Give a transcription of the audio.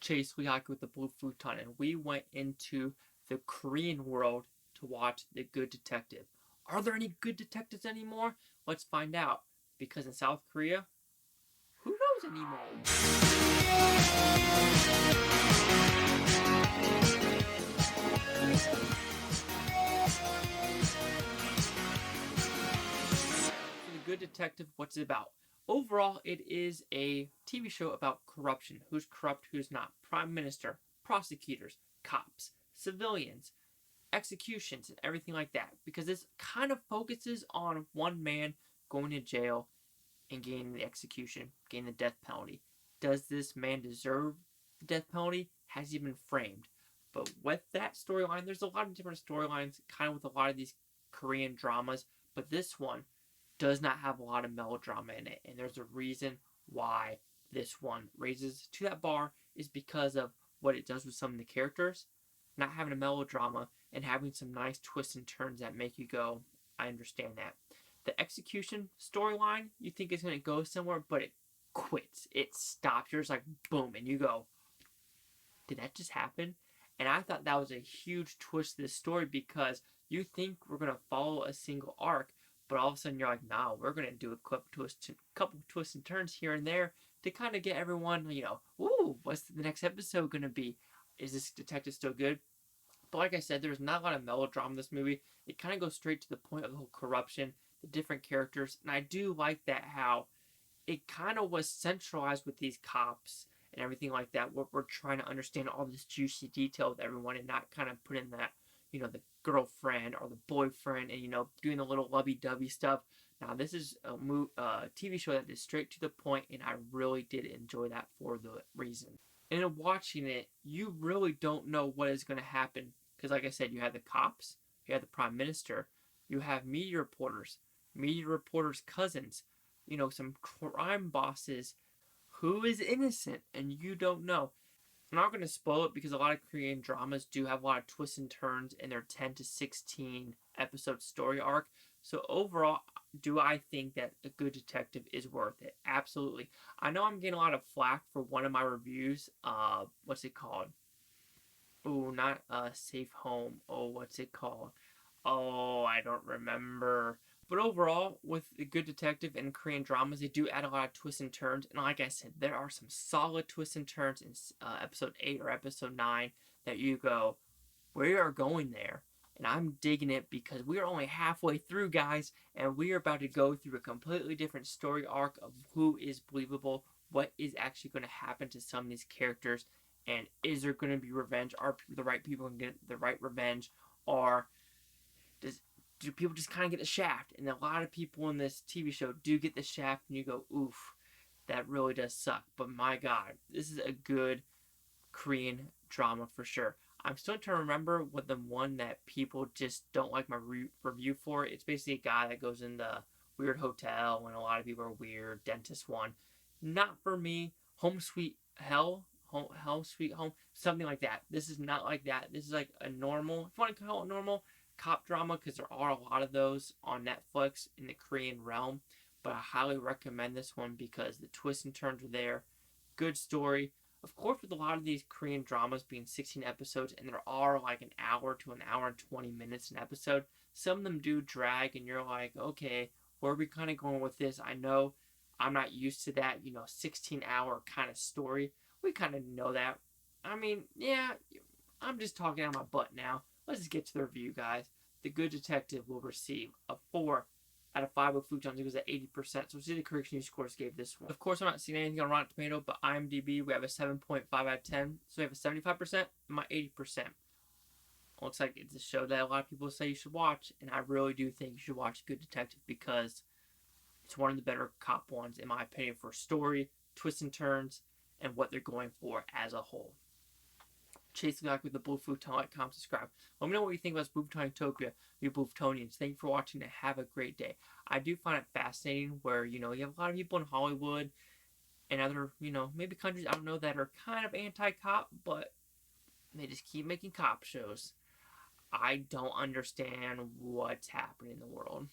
Chase Hyeon with the Blue Futon, and we went into the Korean world to watch The Good Detective. Are there any good detectives anymore? Let's find out. Because in South Korea, who knows anymore? The Good Detective, what's it about? Overall, it is a TV show about corruption. Who's corrupt, who's not. Prime Minister, prosecutors, cops, civilians, executions, and everything like that. Because this kind of focuses on one man going to jail and getting the execution, getting the death penalty. Does this man deserve the death penalty? Has he been framed? But with that storyline, there's a lot of different storylines, kind of with a lot of these Korean dramas. But this one does not have a lot of melodrama in it, and there's a reason why this one raises to that bar is because of what it does with some of the characters, not having a melodrama and having some nice twists and turns that make you go, I understand that. The execution storyline, you think it's going to go somewhere, but it quits. It stops. You're just like, boom, and you go, did that just happen? And I thought that was a huge twist to this story because you think we're going to follow a single arc, but all of a sudden you're like, nah, we're going to do a couple twists and turns here and there to kind of get everyone, ooh, what's the next episode going to be? Is this detective still good? But like I said, there's not a lot of melodrama in this movie. It kind of goes straight to the point of the whole corruption, the different characters, and I do like that how it kind of was centralized with these cops and everything like that. We're trying to understand all this juicy detail with everyone and not kind of put in that, the girlfriend or the boyfriend and, doing the little lovey-dovey stuff. Now, this is a TV show that is straight to the point, and I really did enjoy that for the reason. And in watching it, you really don't know what is going to happen. Because like I said, you have the cops, you have the prime minister, you have media reporters' cousins, some crime bosses who is innocent, and you don't know. I'm not going to spoil it because a lot of Korean dramas do have a lot of twists and turns in their 10 to 16 episode story arc. So overall, do I think that A Good Detective is worth it? Absolutely. I know I'm getting a lot of flack for one of my reviews. What's it called? Oh, not Safe Home. Oh, what's it called? Oh, I don't remember. But overall, with The Good Detective and Korean dramas, they do add a lot of twists and turns. And like I said, there are some solid twists and turns in episode 8 or episode 9 that you go, we are going there. And I'm digging it because we are only halfway through, guys. And we are about to go through a completely different story arc of who is believable, what is actually going to happen to some of these characters, and is there going to be revenge? Are the right people going to get the right revenge? Or do people just kind of get the shaft? And a lot of people in this TV show do get the shaft, and you go, oof, that really does suck. But my God, this is a good Korean drama for sure. I'm still trying to remember what the one that people just don't like my review for. It's basically a guy that goes in the weird hotel when a lot of people are weird. Dentist one. Not for me. Home Sweet Hell. Home Sweet Home. Something like that. This is not like that. This is like a normal, if you want to call it normal, cop drama, because there are a lot of those on Netflix in the Korean realm. But I highly recommend this one because the twists and turns are there. Good story. Of course, with a lot of these Korean dramas being 16 episodes, and there are like an hour to an hour and 20 minutes an episode, some of them do drag, and you're like, okay, where are we kind of going with this? I know I'm not used to that, 16-hour kind of story. We kind of know that. I mean, yeah, I'm just talking out of my butt now. Let's just get to the review, guys. The Good Detective will receive a 4 out of 5 with Futon. It was at 80%. So let's see the correction scores gave this one. Of course, I'm not seeing anything on Rotten Tomato, but IMDb, we have a 7.5 out of 10. So we have a 75% and my 80%. Looks like it's a show that a lot of people say you should watch, and I really do think you should watch Good Detective because it's one of the better cop ones, in my opinion, for story, twists and turns, and what they're going for as a whole. Chase the with the Blue Futon. Like, comment, subscribe. Let me know what you think about Blue Futon Utopia, you Blue Futonians. Thank you for watching and have a great day. I do find it fascinating where, you have a lot of people in Hollywood and other, maybe countries, I don't know, that are kind of anti-cop, but they just keep making cop shows. I don't understand what's happening in the world.